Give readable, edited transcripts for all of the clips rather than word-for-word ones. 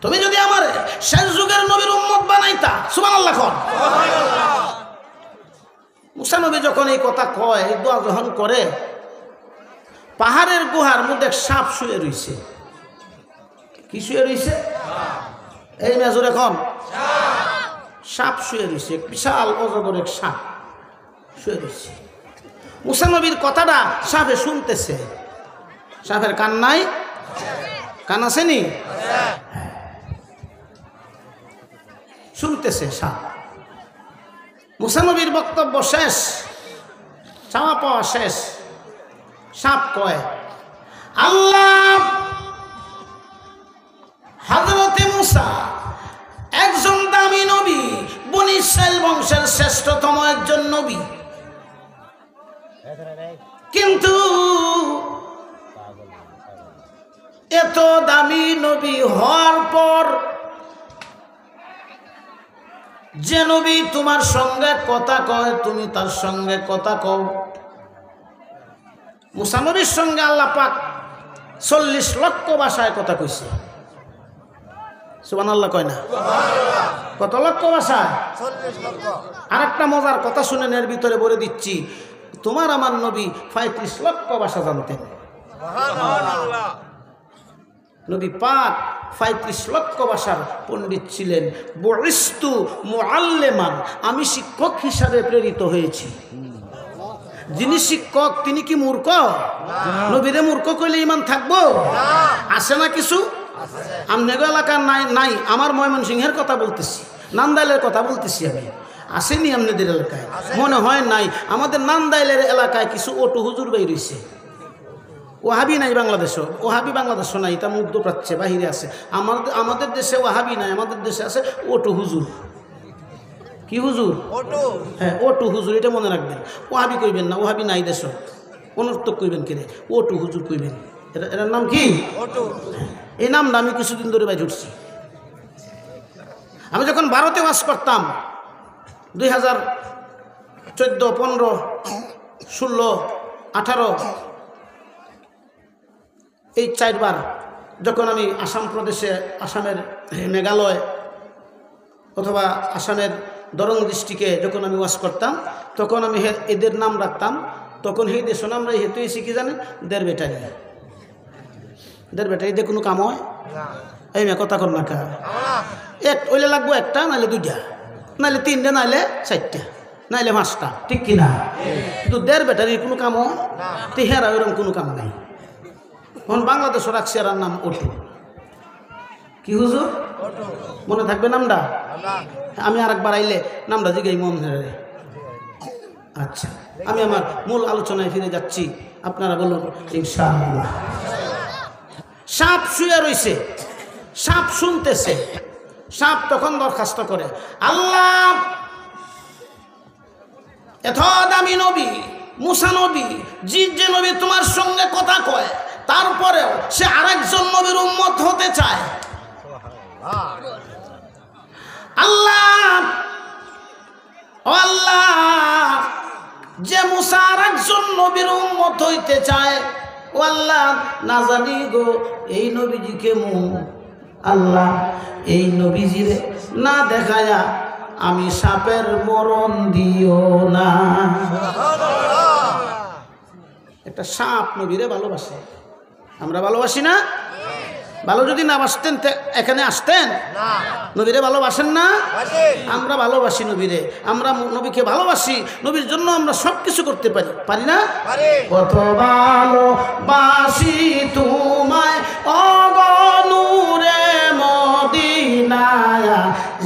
তুমি যদি আমার শেষ যুগের নবীর উম্মত বানাইতা, সুবহানাল্লাহ কোন। মুসা নবী যখন এই কথা কয়, এই দোয়া যখন করে, পাহাড়ের গুহার মধ্যে সাপ শুয়ে রইছে। কি শুয়ে রইছে? এই মেজর এখন সাপ শুয়ে রইছে, বিশাল অজগর এক সাপ শুয়ে রইছে। মুসা নবীর কথাটা সাপে শুনতেছে। সাপের কান নাই? কান আসেনি? শুনতেছে সাপ। মুসা নবীর বক্তব্য শেষ, চাওয়া পাওয়া শেষ। সাপ কয়, আল্লাহ, হযরতে মুসা একজন দামি নবী, বনী ইসরাইল বংশের শ্রেষ্ঠতম একজন নবী, কিন্তু এত দামি নবী হওয়ার পর যে নবী তোমার সঙ্গে কথা কয়, তুমি তার সঙ্গে কথা কও। মুসা নবীর সঙ্গে আল্লাহ পাক 40 লক্ষ ভাষায় কথা কইছে। সুবহানাল্লাহ কয় না? কত লক্ষ ভাষায়? 40 লক্ষ। আরেকটা মজার কথা শুনেন, এর ভিতরে বলে দিচ্ছি, তোমার আমার নবী 35 লক্ষ ভাষা জানতেন। সুবহানাল্লাহ। নবী পাক 35 লক্ষ ভাষার পণ্ডিত ছিলেন। বুইস্তু মুআল্লিমান, আমি শিক্ষক হিসাবে প্রেরিত হয়েছি। যিনি শিক্ষক তিনি কি মূর্খ? নবীরে মূর্খ কইলে ঈমান থাকবো? আছে না কিছু? আমনেগো এলাকার নাই। আমার ময়মনসিংহের কথা বলতেছি, নান্দাইলের কথা বলতেছি আমি। আসেনি আপনাদের এলাকায়? মনে হয় নাই। আমাদের নান্দাইলের এলাকায় কিছু অটু হুজুর বের হইছে। ওয়াহাবি নাই বাংলাদেশও, ওয়াহাবি বাংলাদেশও নাই, তা মধ্যপ্রাচ্যে বাহিরে আছে। আমাদের দেশে ওয়াহাবি নাই, আমাদের দেশে আছে অটু হুজুর। কি হুজুর? হ্যাঁ, অটু হুজুর, এটা মনে রাখবেন। ওয়াহাবি কইবেন না, ওয়াহাবি নাই দেশ, অনর্থক কইবেন কে? অটু হুজুর কইবেন। এটার নাম কি? এই নামটা আমি কিছুদিন ধরে বাইরে উঠছি। আমি যখন ভারতে বাস করতাম 2014, 15, 16, 18 এই 4 বার যখন আমি আসাম প্রদেশে, আসামের মেঘালয় অথবা আসামের দরং ডিস্ট্রিক্টে যখন আমি ওয়াজ করতাম, তখন আমি এদের নাম রাখতাম। তখন সেই দেশের নাম হেতু এসে কি জানেন? দের বেটারি দিয়ে কোনো কাম হয়? এই মেয়ে কথা কর না কা। এক ওইলে লাগবো একটা, নাইলে 2টা, নাইলে 3টা, নাইলে 4টা, নাইলে 5টা, ঠিক কিনা? কিন্তু দের বেটারির কোনো কাম হয়? তেহারা ওইরকম কোনো কাম নাই। এখন বাংলাদেশও রাখছে আর নাম অটু। কি হুজুর? মনে থাকবে নামটা? আমি আরেকবার আইলে নামটা জিগাই মনে। আচ্ছা, আমি আমার মূল আলোচনায় ফিরে যাচ্ছি, আপনারা বলুন ইনশাআল্লাহ। সাপ শুয়ে রইছে, সাপ শুনতেছে। সাপ তখন দরখাস্ত করে, আল্লাহ, এত দামি নবী মুসা নবী, যে নবী তোমার সঙ্গে কথা কয়, তারপরেও সে আরেকজন নবীর উম্মত হতে চায়। আল্লাহ, ও আল্লাহ, যে মুসা আরেকজন নবীর উম্মত হইতে চায়, ও আল্লাহ, না জানি গো এই নবীজিকে আল্লাহ, এই নবীজিরে না দেখায়া আমি সাপের মরণ দিও না। একটা সাপ নবীরে ভালোবাসে, আমরা ভালোবাসি না? ভালো যদি না বাসতেন এখানে আসতেন? নবীরে ভালোবাসেন না? আমরা ভালোবাসি নবীরে, আমরা নবীকে ভালোবাসি, নবীর জন্য আমরা সব কিছু করতে পারি না? কত ভালোবাসি তোমায় ও গো নূরে মদিনা,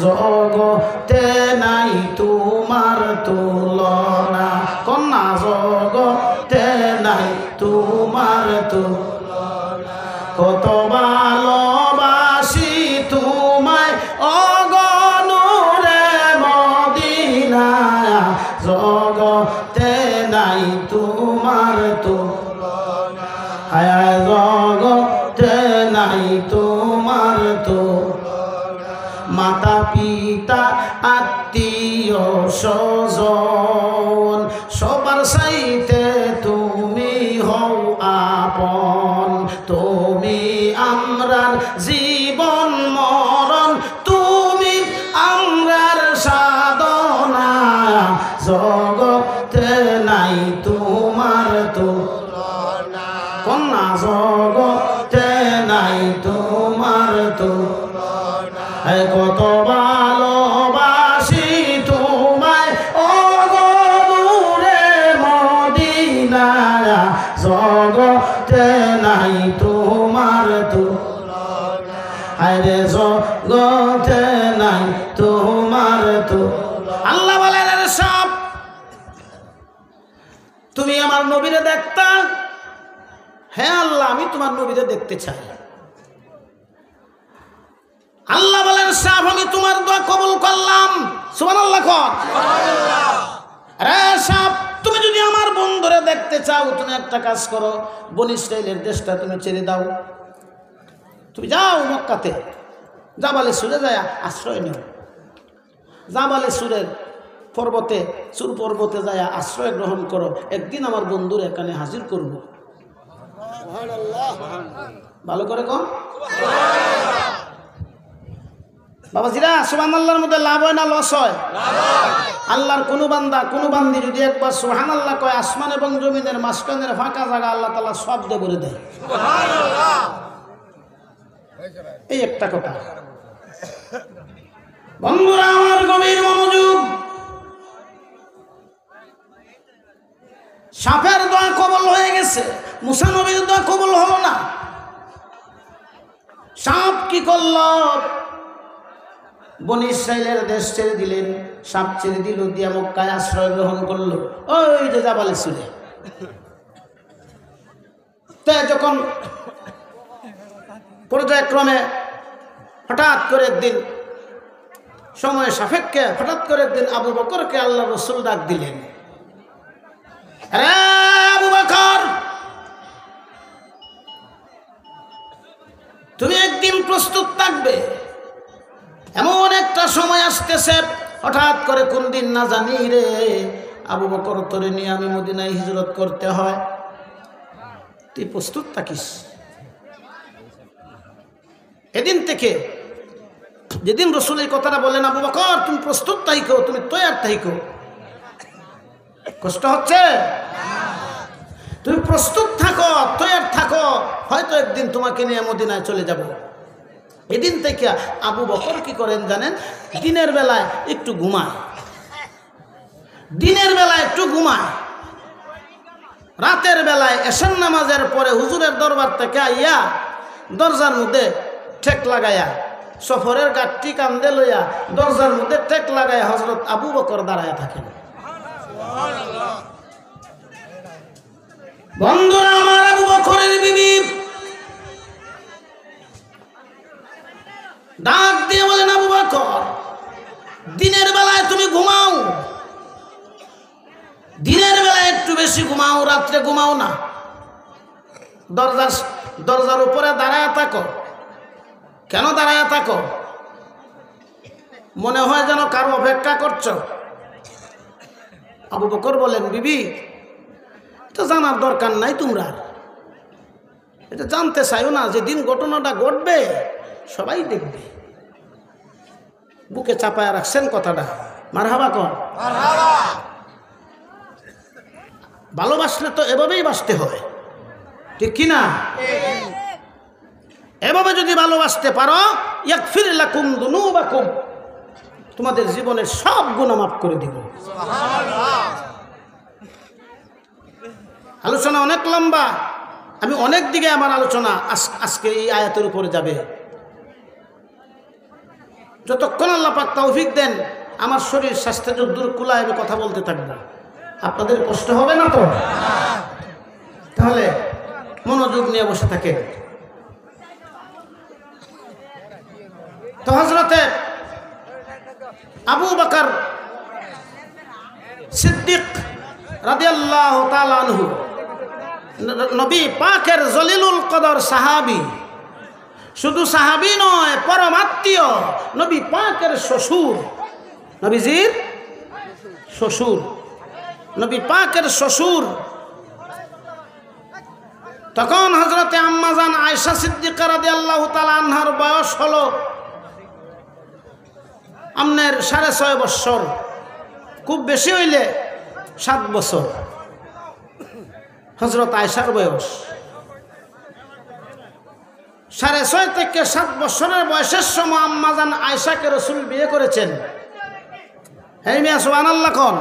জগতে নাই তোমার তুলনা। কন্যা, জগতে নাই তোমার তুলনা। কত ভালোবাসি তোমায় ও গো নূরে মদিনা, জগতে নাই তোমার তুলনা। হায় জগতে নাই তোমার তুলনা। মাতা পিতা আত্মীয় স্বজন সবার চাইতে তুমি হও আপন। তুমি আমরার জীবন জগতে নাই তোমার তুলনা, কন্যা জগতে নাই তোমার তুলনা, কত ভালোবাসি তোমায় ও গো নূরে মদিনা, জগতে নাই তোমার তুলনা, আরে জগতে নাই তোমার তুলনা। আল্লাহ বলেন রে সব তুমি আমার নবীরে দেখতা, হ্যাঁ আল্লাহ আমি তোমার নবীরে দেখতে চাই। আল্লাহ বলেন সাহেব আমি তোমার দোয়া কবুল করলাম, সুবহানাল্লাহ কোন। আরে সাহেব তুমি যদি আমার বন্ধুরে দেখতে চাও তুমি একটা কাজ করো, বনী ইসরাইলের দেশটা তুমি ছেড়ে দাও, তুমি যাও মক্কাতে জাবালে সুরে যায় আশ্রয় নিও, জাবালে সুরের পর্বতে সুর পর্বতে যায় আশ্রয় গ্রহণ করো, একদিন আমার বন্ধুর এখানে হাজির করব। ভালো করে কন বাবাজিরা, সুবহানাল্লাহর মধ্যে লাভ হয় না লস হয়? আল্লাহর কোন বান্দা কোন বান্দি যদি একবার সুবহানাল্লাহ কয়, আসমান এবং জমিনের মাঝখানের ফাঁকা জায়গা আল্লাহ তাআলা শব্দ করে দেয়। এই একটা কথা বন্ধুরা আমার, গভীর মনোযোগ। সাপের দোয়া কবুল হয়ে গেছে, মুসা নবীর দোয়া কবুল হলো না। সাপ কি করল? বনী ইসরাইলের দেশ ছেড়ে দিলেন, সাপ ছেড়ে দিল, দিয়া মক্কায় আশ্রয় গ্রহণ করলো, ওই যে জাবালে সুরে। তাই যখন পর্যায়ক্রমে হঠাৎ করে একদিন সময় সাপেক্ষে হঠাৎ করে একদিন আবু বকরকে আল্লাহ রসুল ডাক দিলেন, আবু বকর তুমি একদিন প্রস্তুত থাকবে, এমন একটা সময় আসতেছে হঠাৎ করে কোন দিন না জানি রে আবু বকর তোরে নিয়ে আমি মদিনায় হিজরত করতে হয়, তুই প্রস্তুত থাকিস। এদিন থেকে যেদিন রসুল এই কথাটা বলেন, আবু বকর তুমি প্রস্তুত থাইকো, তুমি তৈয়ার থাইকো। কষ্ট হচ্ছে? তুমি প্রস্তুত থাকো, তৈয়ার থাকো, হয়তো একদিন তোমাকে নিয়ে মদিনায় চলে যাব। এদিন থেকে আবু বকর কি করেন জানেন? দিনের বেলায় একটু ঘুমায়, দিনের বেলায় একটু ঘুমায়, রাতের বেলায় এশার নামাজের পরে হুজুরের দরবার থেকে আইয়া দরজার মধ্যে ঠেক লাগাইয়া, সফরের গাঠটি কান্দে লইয়া দরজার মধ্যে ঠেক লাগাইয়া হযরত আবু বকর দাঁড়ায় থাকেন। বন্ধুরা আমার, আবু বকরের বিবি ডাক দিয়ে বলেন, আবু বকর দিনের বেলায় তুমি ঘুমাও, দিনের বেলায় একটু বেশি ঘুমাও, রাত্রে ঘুমাও না, দরজার উপরে দাঁড়ায় থাকো। কেন দাঁড়ায় থাকো? মনে হয় যেন কারো অপেক্ষা করছো। আবু বকর বলেন, বিবি এটা জানার দরকার নাই, তোমরা এটা জানতে চাইও না, যেদিন ঘটনাটা ঘটবে সবাই দেখবে। বুকে চাপায় রাখছেন কথাটা, মারহাবা কর। ভালোবাসলে তো এভাবেই বাসতে হয়, ঠিক কিনা? এভাবে যদি ভালোবাসতে পারো, ইয়াগফির লাকুম যুনুবাকুম, তোমাদের জীবনের সব গুনাহ মাফ করে দিব। আলোচনা অনেক লম্বা, আমি অনেক দিকে আমার আলোচনা আজকে এই আয়াতের উপরে যাবে। যতক্ষণ আল্লাহ পাক তৌফিক দেন আমার শরীর স্বাস্থ্য যদ্দূর কুলায় আমি কথা বলতে থাকবো, আপনাদের কষ্ট হবে না তো? তাহলে মনোযোগ নিয়ে বসে থাকে। তো হযরতে আবু বকর সিদ্দিক রাদিয়াল্লাহু তাআলা আনহু, নবী পাকের জলিলুল কদর সাহাবী, শুধু সাহাবী নয়, পরমাত্মীয়, নবী পাকের শ্বশুর, নবীজির শ্বশুর, নবী পাকের শ্বশুর। তখন হযরতে আম্মা জান আয়েশা সিদ্দিকা রাদিয়াল্লাহু তাআলা আনহার বয়স হলো আপনার 6.5 বছর। খুব বেশি হইলে 7 বছর হযরত আয়েশার বয়স। 6.5 থেকে 7 বছরের বয়সের সময় আম্মাজান আয়েশাকে রাসূল বিয়ে করেছেন। হে মিয়া সুবহানাল্লাহ কোন।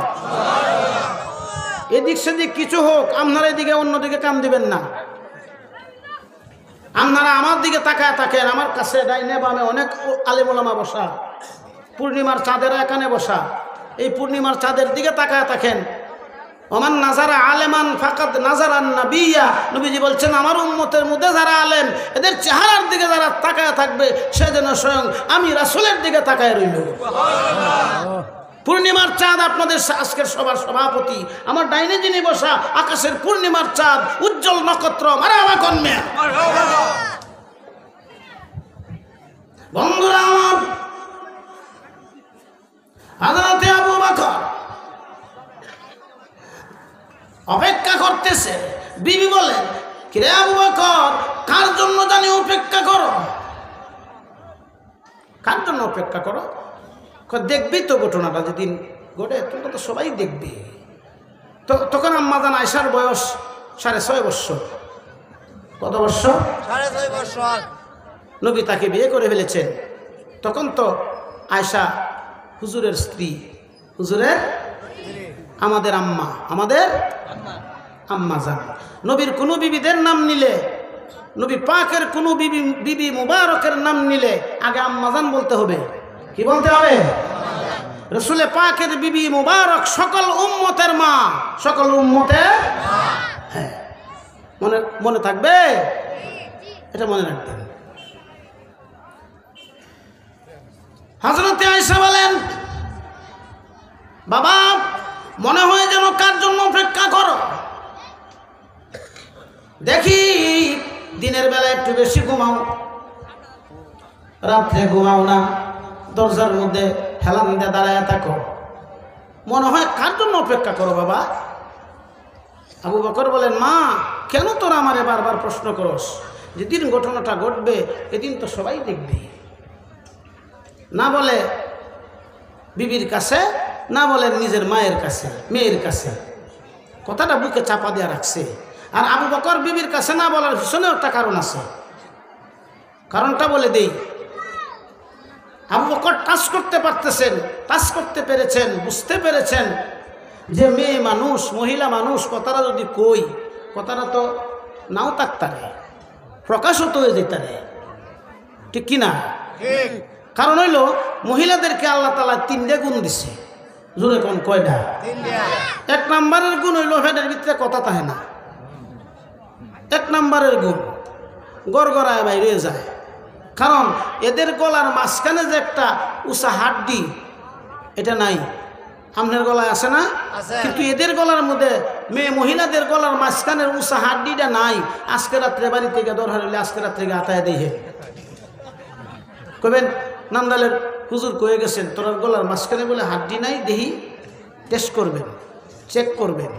এদিক সেদিক কিছু হোক, আপনারা এদিকে অন্যদিকে কান দিবেন না। আপনারা আমার দিকে তাকায় থাকেন। আমার কাছে ডাইনে বামে অনেক আলেম ওলামা বসা, পূর্ণিমার চাঁদের এখানে বসা। এই পূর্ণিমার চাঁদের দিকে তাকায় থাকেন। ওমান নাজারা আলেমান ফাকাদ নাজারান নাবিয়্যা, নবীজি বলছেন আমার উম্মতের মধ্যে যারা আলেম, এদের চেহারার দিকে যারা তাকায় থাকবে সে যেন স্বয়ং আমি রাসূলের দিকে তাকায় রইল। পূর্ণিমার চাঁদ আপনাদের আজকের সবার সভাপতি, আমার ডাইনে যিনি বসা, আকাশের পূর্ণিমার চাঁদ, উজ্জ্বল নক্ষত্র। মারহাবা কোন মিয়া। বন্ধুরা আমার, হযরত আবু বকর অপেক্ষা করতেছে। বিবি বলেন, কিরে আবু বকর, কার জন্য জানি অপেক্ষা করো? কার জন্য অপেক্ষা করো? দেখবি তো ঘটনাটা যেদিন ঘটে, তোমরা তো সবাই দেখবি। তো তখন আম্মাজান আয়েশার বয়স 6.5 বছর। কত বছর? 6.5 বছর। নবী তাকে বিয়ে করে ফেলেছেন। তখন তো আয়েশা হুজুরের স্ত্রী, হুজুরের আমাদের আম্মা, আমাদের আম্মাজান। নবীর কোনো বিবিদের নাম নিলে, নবী পাকের কোনো বিবি মুবারকের নাম নিলে আগে আম্মাজান বলতে হবে। কি বলতে হবে? রাসূলে পাকের বিবি মুবারক সকল উম্মতের মা, সকল উম্মতের। হ্যাঁ, মনে থাকবে, এটা মনে রাখবেন। হযরত আয়েশা বলেন, বাবা মনে হয় যেন কার জন্য অপেক্ষা করো? দেখি দিনের বেলা একটু বেশি ঘুমাও, রাত্রে ঘুমাও না, দরজার মধ্যে হেলান দিয়ে দাঁড়ায় থাকো। মনে হয় কার জন্য অপেক্ষা করো বাবা? আবু বকর বলেন, মা কেন তোরা আমারে বারবার প্রশ্ন করস? যেদিন ঘটনাটা ঘটবে এদিন তো সবাই দেখবে। না বলে বিবির কাছে, না বলে নিজের মায়ের কাছে, মেয়ের কাছে, কথাটা বুকে চাপা দিয়ে রাখছে। আর আবু বকর বিবির কাছে না বলার পিছনেও একটা কারণ আছে। কারণটা বলে দেই। আবু বকর টাচ করতে পারতেছেন, টাচ করতে পেরেছেন, বুঝতে পেরেছেন যে মেয়ে মানুষ, মহিলা মানুষ, কথাটা যদি কই, কথাটা তো নাও থাকতারে, প্রকাশও তো হয়ে যেতারে, ঠিক কিনা? কারণ হইল মহিলাদেরকে আল্লাহ তাআলা 3টে গুণ দিছে। জোরে কোন কয়টা? 3টা। 1 নম্বরের গুণ হইল হেডের ভিতরে কথা থাকে না। 1 নম্বরের গুণ গড়গড়ায় বাইরে যায়। কারণ এদের গলার মাঝখানে যে একটা উঁচা হাড্ডি, এটা নাই। আপনার গলায় আছে না? কিন্তু এদের গলার মধ্যে, মেয়ে মহিলাদের গলার মাঝখানের উঁচা হাড্ডিটা নাই। আজকে রাত্রে বাড়ি থেকে দরকার হইলে আজকে রাত্রে আতায় দিয়ে কবেন, নান্দালের হুজুর কয়ে গেছেন তোর গলার মাঝখানে বলে হাড্ডি নাই, দেহি টেস্ট করবেন, চেক করবেন।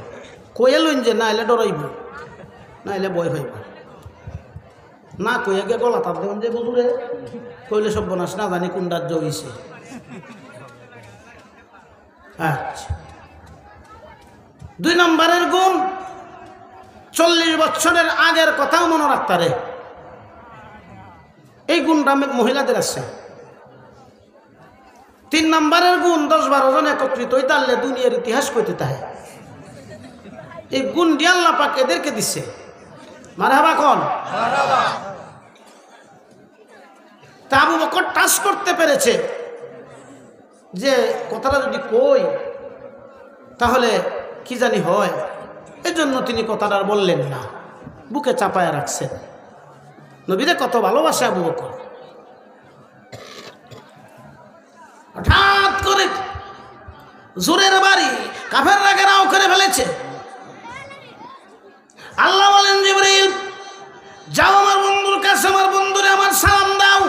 কয়ে লইন যে না এলে ডরাইব, না এলে ভয় পাইব না। কয়ে গে গলা তার দেখুন যে বুঝুরে কইলে সব বনাস না জানি কোন রাজ্য হয়েছে। আচ্ছা, 2 নম্বরের গুণ 40 বছরের আগের কথাও মনে রাখতারে। এই গুণটা মহিলাদের আছে। 3 নম্বরের গুণ 10-12 জন একত্রিত হইতে পারলে দুনিয়ার ইতিহাস কইতে তাহে। এই গুণ দিয়ে আল্লাহ পাক এদেরকে দিচ্ছে। মারহাবা কোন? তা আবু বকর টাচ করতে পেরেছে যে কথাটা যদি কই তাহলে কি জানি হয়, এজন্য তিনি কথাটা বললেন না, বুকে চাপায় রাখছেন। নবীরে কত ভালোবাসে আবু বকর। হঠাৎ করে জোরের বাড়ি কাফেররা ঘেরাও করে ফেলেছে। আল্লাহ বলেন, জিবরাইল যাও আমার বন্ধুর কাছে, আমার বন্ধুরে আমার সালাম দাও।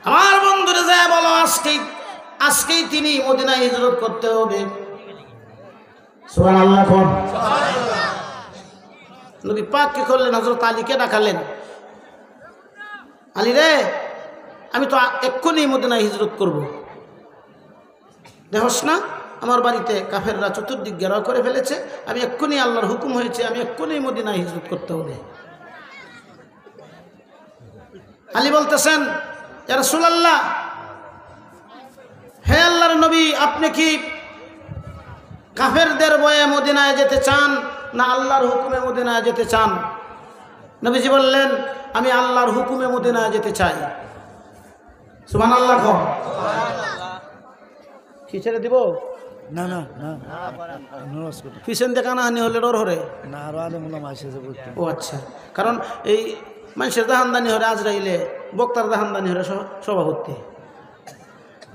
আমার বন্ধুরে যায় বলো আজকেই তিনি মদিনায় হিজরত করতে হবে। সুবহানাল্লাহ কোন? নবী পাক কি করলেন? হযরত আলীকে ডাকালেন, আলী রে, আমি তো এক্ষুনি মদিনায় হিজরত করব, দেখোস না আমার বাড়িতে কাফেররা চতুর্দিক ঘেরাও করে ফেলেছে, আমি এক্ষুনি আল্লাহর হুকুম হয়েছে আমি এক্ষুনি মদিনায় হিজরত করতে হবে। আলী বলতেছেন, ইয়া রাসূলুল্লাহ, হে আল্লাহর নবী, আপনি কি কাফেরদের ভয়ে মদিনায় যেতে চান না আল্লাহর হুকুমে মদিনায় যেতে চান? নবীজি বললেন, আমি আল্লাহর হুকুমে মদিনায় যেতে চাই। সুবহানাল্লাহ। কি ছেড়ে দিব? না না না পিছন দেখা না হানি হলে ডর হরে না, আরো আলে মুলা মাসে যাবো। ও আচ্ছা, কারণ এই মানুষের দাহানদানি হরে আজরাইলে, বক্তার দাহানদানি হরে সভাপতি।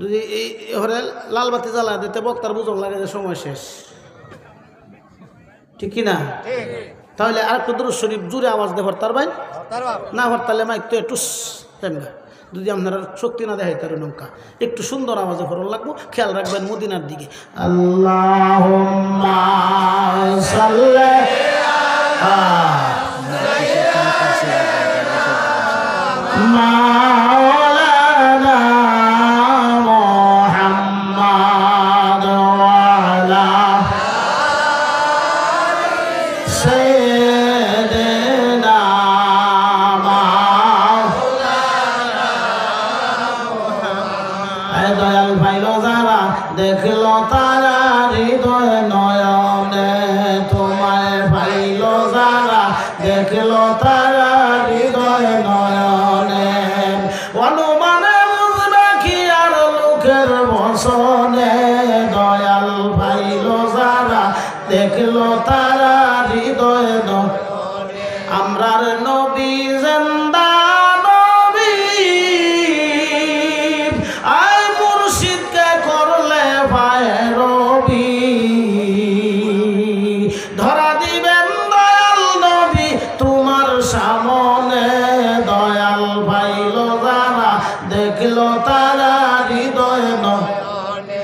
যদি এই হরে লাল বাতি জ্বালা দিতে বক্তার বুঝন লাগে যে সময় শেষ, ঠিক কিনা? তাহলে আর একটু দুরূদ শরীফ জুড়ে আওয়াজ দেব তার ভাই না হরতালে মাইক তো একটু তেমনা, যদি আপনারা শক্তি না দেখাই তার নৌকা একটু সুন্দর আওয়াজে ফরন লাগবো। খেয়াল রাখবেন মদিনার দিকে। আল্লাহুম্মা সাল্লি মাওলানা মুহাম্মাদ ওয়া আলা সাইয়্যিদিনা মাওলানা। দয়াল ভাইলো যারা দেখলো তারা হৃদয় নয়নে, তোমায় ভাইলো যারা দেখলো তারা হৃদয় নয়নে, অনুমানে বুঝবে কি আর লোকের বসনে, দয়াল ভাইলো যারা দেখলো তারা হৃদয় নয়নে। আমরার নবী জিন্দা নবী, আয় মুর্শিদকে করলে ভাইরবি, ধরা দিবেন দয়াল নবী তোমার সামনে, দয়াল ভাইলো যারা দেখলো তারা হৃদয় নয়নে,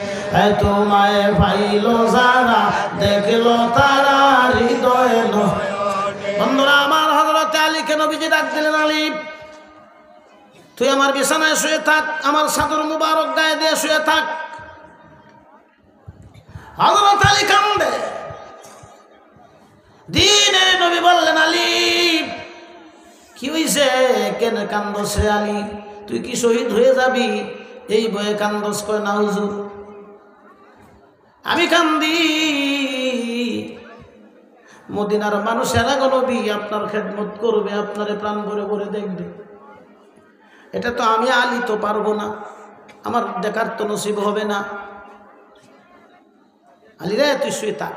তোমায় ভাইলো যারা দেখলো তারা হৃদয় নয়নে। বন্ধুরা আমার, হযরত আলীকে নবীজি ডাক দিলেন, আলী তুই আমার বিছানায় শুয়ে থাক, আমার চাদর মুবারক গায়ে দিয়ে শুয়ে থাক। হযরত আলী কান্দে। দিনের নবী বললেন, আলী কি হইছে, কেন কান্দস রে আলী, তুই কি শহীদ হয়ে যাবি এই ভয়ে কান্দস? কয় না হুজুর, আমি কান্দি মদিনার মানুষেরা গো নবী আপনার খেদমত করবে, আপনারে প্রাণ ভরে ভরে দেখবে, এটা তো আমি আলী তো পারবো না, আমার দেখার তো নসিব হবে না। আলী রে তুই শুয়ে থাক।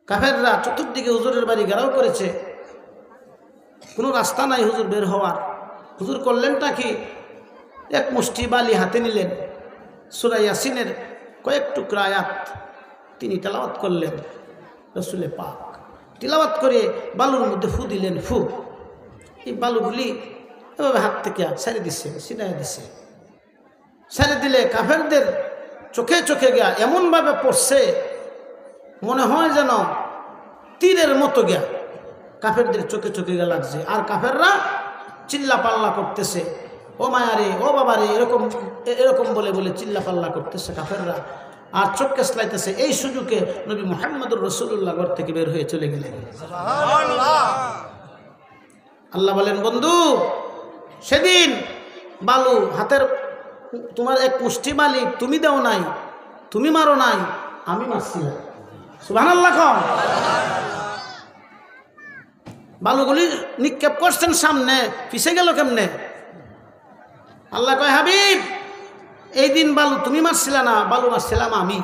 কাফেররা চতুর্দিকে হুজুরের বাড়ি ঘেরাও করেছে, কোনো রাস্তা নাই হুজুর বের হওয়ার। হুজুর করলেনটা কি, এক মুষ্টি বালি হাতে নিলেন, সূরা ইয়াসিনের কয়েক টুকরা আয়াত তিনি তেলাওয়াত করলেন। রসুলে পাক তিলাওয়াত করে বালুর মধ্যে ফু দিলেন, ফু, এই বালুগুলি এভাবে হাত থেকে ছেড়ে দিচ্ছে, ছিনাই দিচ্ছে। ছেড়ে দিলে কাফেরদের চোখে চোখে গিয়া এমনভাবে পড়ছে, মনে হয় যেন তীরের মতো গিয়া কাফেরদের চোখে চোখে গিয়া লাগছে। আর কাফেররা চিল্লা পাল্লা করতেছে, ও মায়ারে, ও বাবারে, এরকম এরকম বলে বলে চিল্লা পাল্লা করতেছে কাফেররা, আর চোখ কেসলাইতেছে। এই সুযোগে নবী মুহাম্মদুর রাসূলুল্লাহ ঘর থেকে বের হয়ে চলে গেলেন। আল্লাহ বলেন, বন্ধু সেদিন বালু হাতের, তোমার এক মুষ্টি বালি তুমি দাও নাই, তুমি মারো নাই, আমি মারছিলাম। সুবহানাল্লাহ। বালুগুলি নিক্ষেপ করছেন সামনে, পিছে গেল কেমনে? আল্লাহ কয়, হাবিব এই দিন বালু তুমি মারছিলা না, বালু মারছিলাম আমি।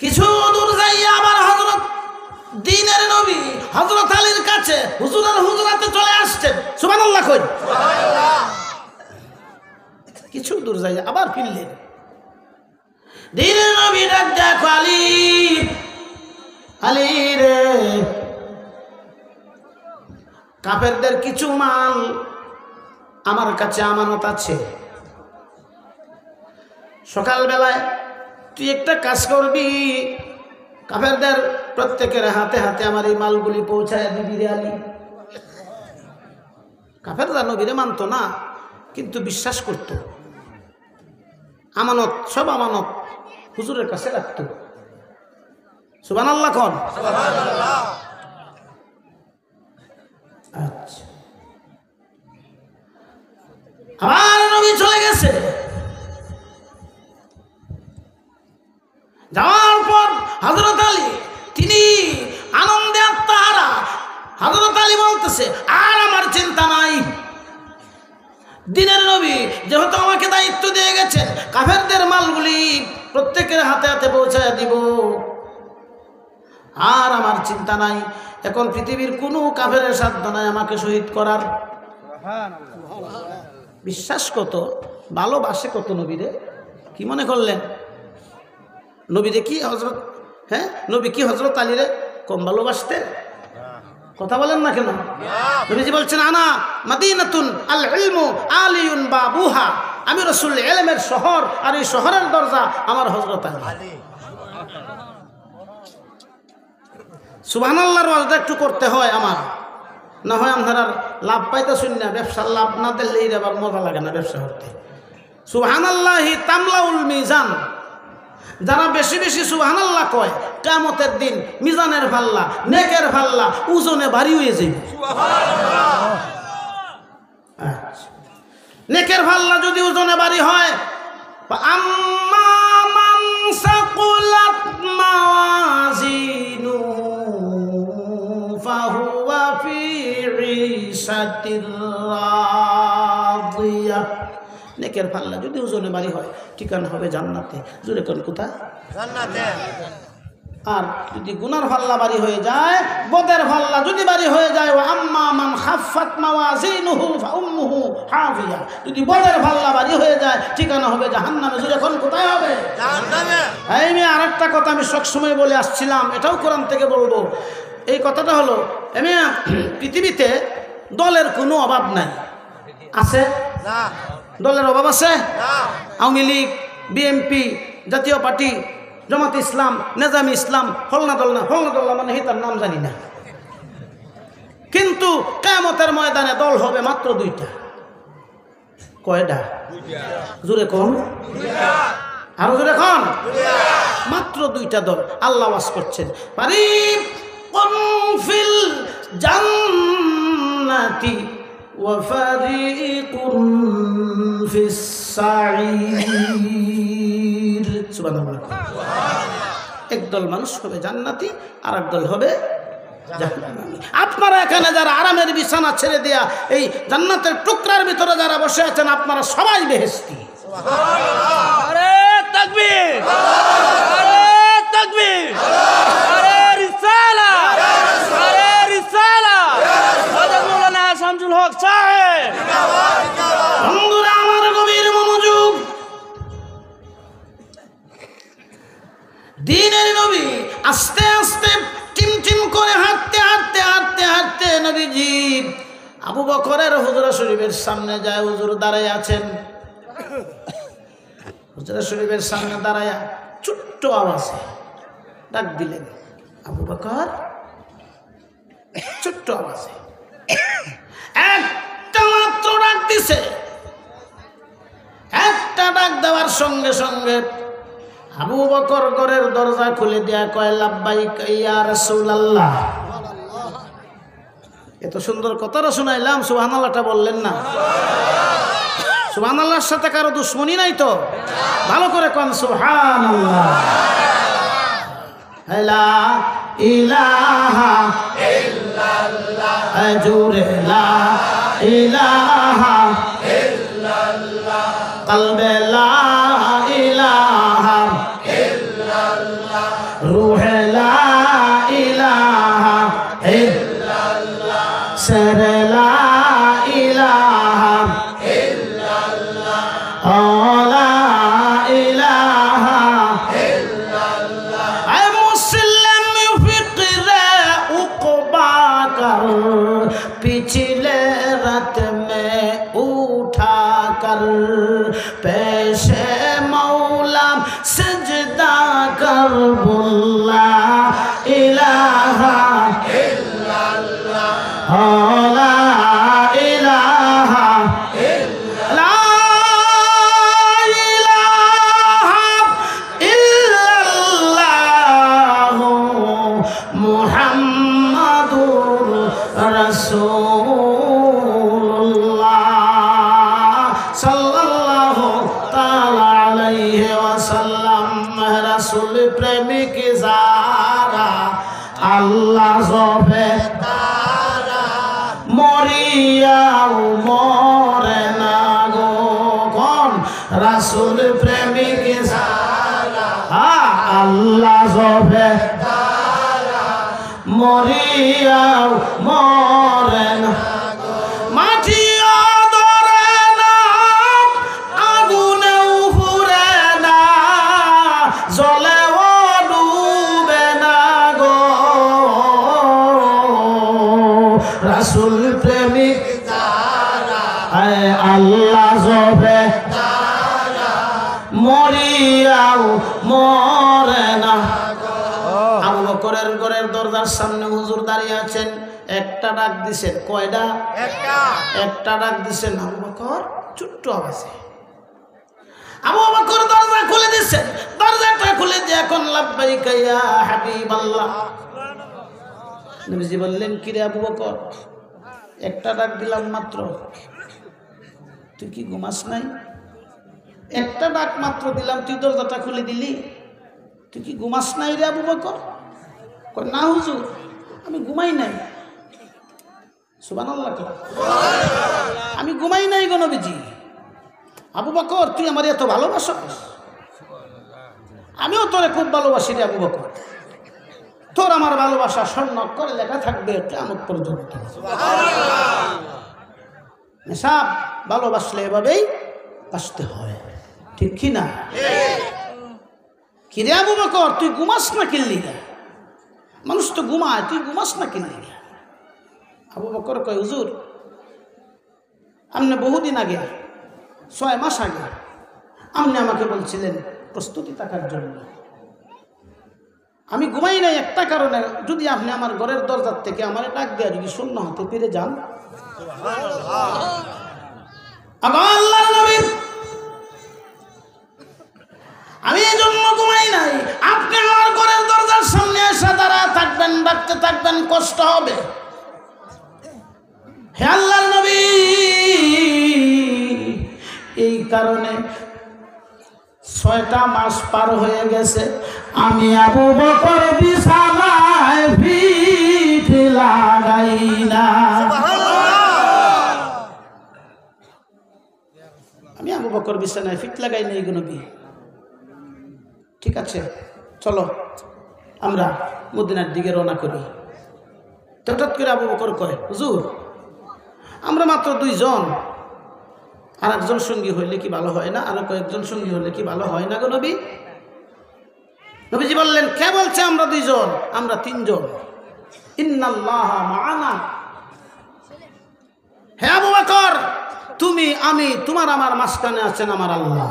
কিছু দূর যাইয়া আবার হযরত দ্বীনের নবী হযরত আলীর কাছে হুজুরের হুজরাতে চলে আসছেন। সুবহানাল্লাহ কই। কিছু দূর যাইয়া আবার ফিরলেন। দ্বীনের নবী ডাক দেখো, আলী, আলী রে, কাফেরদের কিছু মাল আমার কাছে আমানত আছে, সকালবেলায় তুই একটা কাজ করবি, কাফেরদের প্রত্যেকের হাতে হাতে আমার এই মালগুলি পৌঁছায় দিবি রে আলী। কাফেররা নবীরে মানত না, কিন্তু বিশ্বাস করত। আমানত, সব আমানত হুজুরের কাছে রাখত। সুবহানাল্লাহ কোন? আচ্ছা, আমার নবী চলে গেছে। যাওয়ার পর হযরত আলী তিনি আনন্দে আত্মহারা। হযরত আলী বলতেছে, আর আমার চিন্তা নাই, দিনের নবী যেহেতু আমাকে দায়িত্ব দিয়ে গেছেন, কাফেরদের মালগুলি প্রত্যেকের হাতে হাতে পৌঁছায় দিব, আর আমার চিন্তা নাই। এখন পৃথিবীর কোনো কাফেরের সাধ্য নাই আমাকে শহীদ করার। বিশ্বাস কত, ভালোবাসে কত নবীরে। কি মনে করলেন নবীরে কি হযরত, হ্যাঁ নবী কি হযরত আলীরে কম ভালোবাসতেন? কথা বলেন না কেন? নবীজি বলছেন, আনা মাদিনাতুন আল ইলমু আলিউন বাবুহা, আমি রাসূল ইলমের শহর, আর এই শহরের দরজা আমার হযরত আলী। সুবহানাল্লাহর ওয়াজটা একটু করতে হয় আমার, না হয় আপনারা লাভ পাইতেছেন না। ব্যবসার লাভ না দিলে আবার মজা লাগে না ব্যবসা করতে। সুবহানাল্লাহি তামলাউল মিজান, যারা বেশি বেশি সুবহানাল্লাহ কয়, কিয়ামতের দিন মিজানের পাল্লা, নেকের পাল্লা ওজনে ভারী হয়ে যাবে। আচ্ছা, নেকের পাল্লা যদি ওজনে ভারী হয়, আম্মা মান সাকুলাত মাওয়াজিনুহু ফাহুয়া ফি ঈশাতির রাদিয়া। নেকের পাল্লা যদি ওজনে ভারী হয়, ঠিকানা হবে জান্নাতে। জোরে কোন কোথায়? জান্নাতে। আর যদি গুনার পাল্লা ভারী হয়ে যায়, বদের পাল্লা যদি ভারী হয়ে যায়, ওয়া আম্মা মান খাফফাত মাওয়াজিনুহু ফাউম্মুহু হাভিয়া, যদি বদের পাল্লা ভারী হয়ে যায়, ঠিকানা হবে জাহান্নামে। জোরে কোন কোথায় হবে? জাহান্নামে। এই মেয়ে আরেকটা কথা আমি সবসময় বলে আসছিলাম, এটাও কোরআন থেকে বলবো। এই কথাটা হলো, পৃথিবীতে দলের কোনো অভাব নাই। আছে না? দলের অভাব আছে? আওয়ামী লীগ, বিএনপি, জাতীয় পার্টি, জামাত ইসলাম, নেজামি ইসলাম, হলনা দলনা, হলনা দলনা মানে তার নাম জানি না। কিন্তু কিয়ামতের ময়দানে দল হবে মাত্র দুইটা। কয়টা? জোরে কোন? আরো জোরে কোন? মাত্র দুইটা দল। আল্লাহ ওয়াজ করছেন, ফারিকুন ফিল জান্নাতি ওয়া ফারিকুন ফিস সাঈর। সুবহানাল্লাহ। একদল মানুষ হবে জান্নাতি, আর একদল হবে জাহান্নামী। আপনারা এখানে যারা আরামের বিছানা ছেড়ে দেয়া এই জান্নাতের টুকরার ভিতরে যারা বসে আছেন, আপনারা সবাই বেহেশতি। আরে তাকবীর, আরে তাকবীর, আরে রিসালাত, আরে রিসালাত। হযরত মাওলানা শামসুল হক সাহেব। বন্ধুরা আমার গভীর মনোযোগ। দ্বীনের নবী আস্তে আস্তে টিমটিম করে হাঁটতে হাঁটতে হাঁটতে হাঁটতে নবীজি আবু বকরের হুজরা শরীফের সামনে যায়। হুজুর দাঁড়ায় আছেন। হুজরা শরীফের সামনে দাঁড়ায়া ছোট্ট আওয়াজে ডাক দিলেন, আবু বকর। ছোট্ট আওয়াজে একটা মাত্র ডাক দিছে। একটা ডাক দেওয়ার সঙ্গে সঙ্গে আবু বকর ঘরের দরজা খুলে দেয়া কয়, লাব্বাইক ইয়া রাসূলুল্লাহ। এত সুন্দর কথাটা শুনাইলাম, সুবহানাল্লাহটা বললেন না? সুবহানাল্লাহর সাথে কারো দুশ্মনী নাই তো? ভালো করে কোন সুবহানাল্লাহ। লা ইলাহা ইল্লাল্লাহ, জোরে লা ইলাহা ইল্লাল্লাহ, কলবে লা ইলাহা ইল্লাল্লাহ, রূহে লা ইলাহা ইল্লাল্লাহ, সরে লা ইলাহা ইল্লাল্লাহ, লা ইলাহা ইল্লাল্লাহ। আয় মুসলিম ফিকরে উকবা কর, পিছলে রাত মে উঠা কর, পেশে মৌলা সজদা কর, লা ইলাহা ইল্লাল্লাহ, লা ইলাহা ইল্লাল্লাহ, লা রাসূলুল্লাহ সাল্লাল্লাহু তাআলা আলাইহি ওয়াসাল্লাম রাসূল প্রেমিক যারা আল্লাহ জবে তারা মরিয়াও মরে না গো কোন রাসূল প্রেমিক যারা আল্লাহ জবে তারা মরিয়াও মরে না মাটিও ধরে না আগুনেও পুড়ে না জলেও ডুবে না গো রাসূল প্রেমিক যারা আল্লাহ জবে তারা মরিয়াও মরে না। আবু বকরের ঘরের দরজার সামনে হুজুর দাঁড়িয়ে আছেন, একটা ডাক দিছেন। কয়টা? একটা ডাক দিছেন। আবু বকর ছোট্ট আওয়াজে আবু বকর দরজা খুলে দিছেন। দরজাটা খুলে দিয়ে এখন লাব্বাইকা ইয়া হাবিবাল্লাহ। নবীজি বললেন, কি রে আবু বকর, একটা ডাক দিলাম মাত্র, তুই কি ঘুমাস নাই? একটা ডাক মাত্র দিলাম, তুই দরজাটা খুলে দিলি, তুই কি ঘুমাস নাই রে আবু বকর? কয় না হুজুর, আমি ঘুমাই নাই। সুবহানাল্লাহ, আমি ঘুমাই নাই গো নবীজি। আবু বকর, তুই আমার এত ভালোবাসিস, আমিও তোরে খুব ভালোবাসি রে আবু বকর। তোর আমার ভালোবাসা স্বর্ণ করে লেখা থাকবে কিয়ামত পর্যন্ত। নেশাব ভালোবাসলে এভাবেই বাঁচতে হয়, ঠিক কি না? কি রে আবু বকর, তুই ঘুমাস না কিনলি? মানুষ তো ঘুমায়, তুই ঘুমাস না কিনলি? আবু বকর কয়, হুজুর আপনি বহুদিন আগে, 6 মাস আগে আপনি আমাকে বলছিলেন প্রস্তুতি থাকার জন্য। আমি ঘুমাই নাই একটা কারণে, যদি আপনি আমার ঘরের দরজার থেকে আমার ডাক দেয়া যদি শূন্য হাতে ফিরে যান। আল্লাহর নবী, আমি এই জন্য ঘুমাই নাই, আপনি আমার ঘরের দরজার সামনে এসে দাঁড়া থাকবেন, ডাকতে থাকবেন, কষ্ট হবে। হে আল্লাহর নবী, এই কারণে 6টা মাস পার হয়ে গেছে, আমি আবু বকর বিছানায় পিঠ লাগাই না। আমি আবু বকর বিছানায় ফিট লাগাই নাই গো নবী। ঠিক আছে, চলো আমরা মদিনার দিকে রওনা করি। হঠাৎ করে আবু বকর কয়, হুজুর আমরা মাত্র 2 জন, আর একজন সঙ্গী হইলে কি ভালো হয় না? আরো কয়েকজন সঙ্গী হইলে কি ভালো হয় না গো নবী? নবীজি বললেন, কে বলছে আমরা 2 জন? আমরা 3 জন। ইন্নাল্লাহা মা'ানা। হে আবু বকর, তুমি, আমি, তোমার আমার মাঝখানে আছেন আমার আল্লাহ।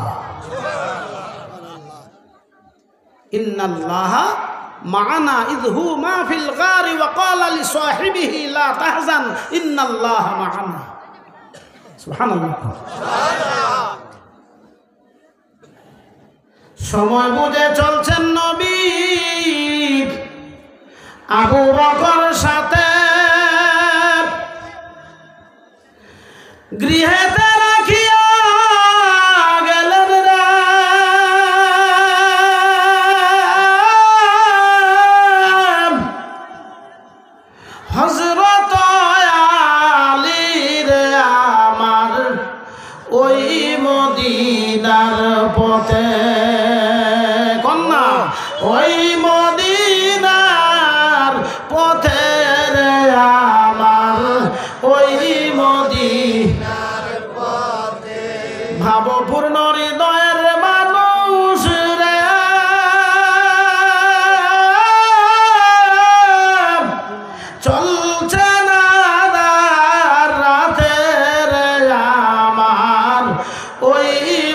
ইন্নাল্লাহা মা'ানা ইয হুমা ফিল গারি ওয়া ক্বালা লি সাহিবিহি লা তাহজান ইন্নাল্লাহা মা'ানা। সুবহানাল্লাহ। সময় বুঝে চলছেন নবী আবু বকর সাথে, গৃহেতে রাখিয়া গেলেন রে হযরত আলী রে আমার, ওই মদিনার পথে। কন্যা, ওই মদিনার পথে রে আমার, ওই মদিনার পথে। ভাবপূর্ণ হৃদয়ের মানুষ রে, চলছে না রাতে রে আমার, ওই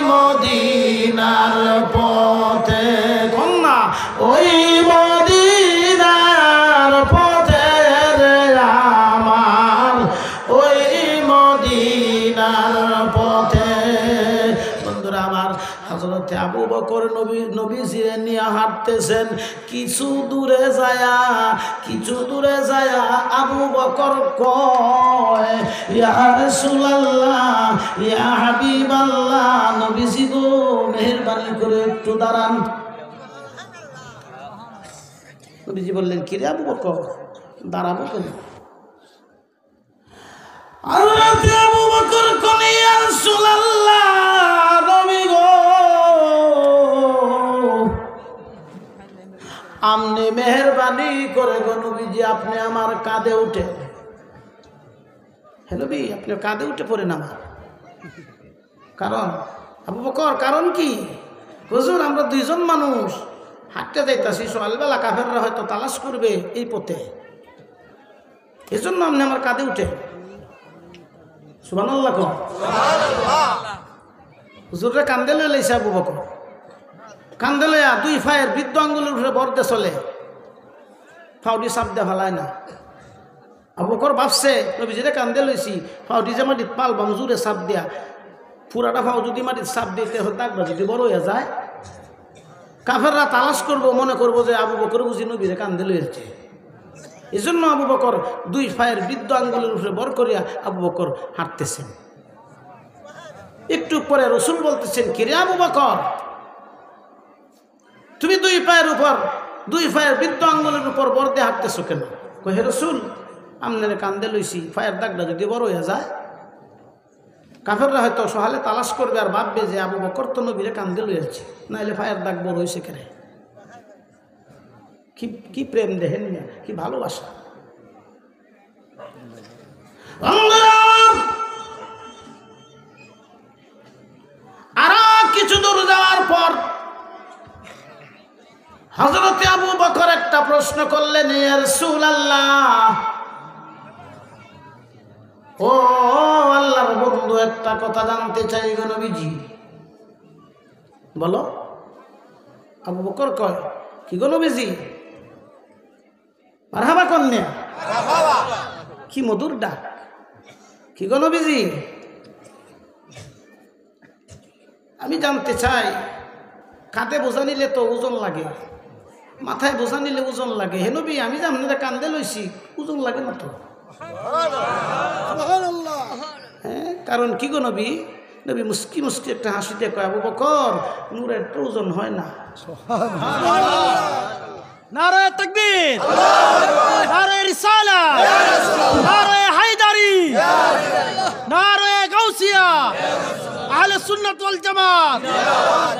মদিনার পথে। কন্যা, ওই মদিনার পথে রে আমার, ওই মদিনার পথে। বন্ধুরা আমার, হযরত হজরতে আবু বকর নবীজিরে নিয়ে হাঁটতেছেন। কিছু দূরে যায়া আবু বকর কয়, ইয়া রাসূলুল্লাহ, ইয়া হাবিবাল্লাহ, নবীজি গো মেহেরবানি করে একটু দাঁড়ান। নবীজি বললেন, কি রে আবু বকর, দাঁড়াবো কেন? হযরত আবু বকর কয়, ইয়া রাসূলুল্লাহ, নবী গো আপনি মেহেরবানি করে গো নবীজি আপনি আমার কাঁধে উঠে। হে নবী, আপনি কাঁধে উঠে পড়েন আমার। কারণ আবু বকর, কারণ কি? হুজুর আমরা দুইজন মানুষ হাঁটতে যাইতাছি, সকালবেলা কাফেররা হয়তো তালাশ করবে এই পথে, এই জন্য আপনি আমার কাঁধে উঠে। সুবহানাল্লাহ। হুজুরে কান্দে লয়ে লাইছে আবু বকর, কান্দে লইয়া দুই ফায়ের বৃদ্ধ আঙ্গুলের উপরে বর্দে চলে, ফাউডি সাপ দিয়ে ফেলায় না। আবু বকর ভাবছে নবীজিরে কান্দে লইছি, ফাউডি যে মাটিত পালবাম জুড়ে সাপ দিয়া, পুরাটা ফাউ যদি মাটির সাপ দিতে দাগবা যদি বড় হয়ে যায়, কাফেররা তালাশ করবো, মনে করবো যে আবু বকর বুঝি নবীরে কান্দে লইছে। এই জন্য আবু বকর দুই ফায়ের বৃদ্ধ আঙ্গুলের উপরে বর করিয়া আবু বকর হাঁটতেছেন। একটু পরে রসুল বলতেছেন, কিরে আবু বকর, তুমি দুই ফায়ের বৃদ্ধ আঙ্গুলের উপর বর দিয়ে হাঁটতেছো কেন? কয়, হে রসুল, আপনার কান্দে লইছি, ফায়ের দাগটা যদি বড় হয়ে যায়, কাফেররা হয়তো সহালে তালাশ করবে আর ভাববে যে আবু বকর তো নবীরে কান্দে লইয়াছে, নাইলে ফায়ের দাগ বড় হয়েছে কেন? কি প্রেম দেখেন না, কি ভালোবাসা। আর কিছু দূর যাওয়ার পর হযরতে আবু বকর একটা প্রশ্ন করলেন, ইয়া রাসূলুল্লাহ, ও আল্লাহর বন্ধু, একটা কথা জানতে চাই গো নবীজি। বলো। আবু বকর কয়, কি গো নবীজি? মারহাবা কন্যা, কি মধুর ডাক, কি গো নবীজি? আমি জানতে চাই, কাঁধে বোঝা নিলে তো ওজন লাগে, মাথায় বোঝা নিলে ওজন লাগে। হে নবী, আমি যে আপনারা কান্দে লইছি, ওজন লাগে না তো? হ্যাঁ, কারণ কি গো নবী? নবী মুস্কি মুস্কি একটা হাসিতে কয়, আবু বকর, নূরের তো ওজন হয় না। নারে তাকবীর, নারে রিসালাত, নারে হায়দারি, নারে গাউসিয়া, আহলে সুন্নাত ওয়াল জামাত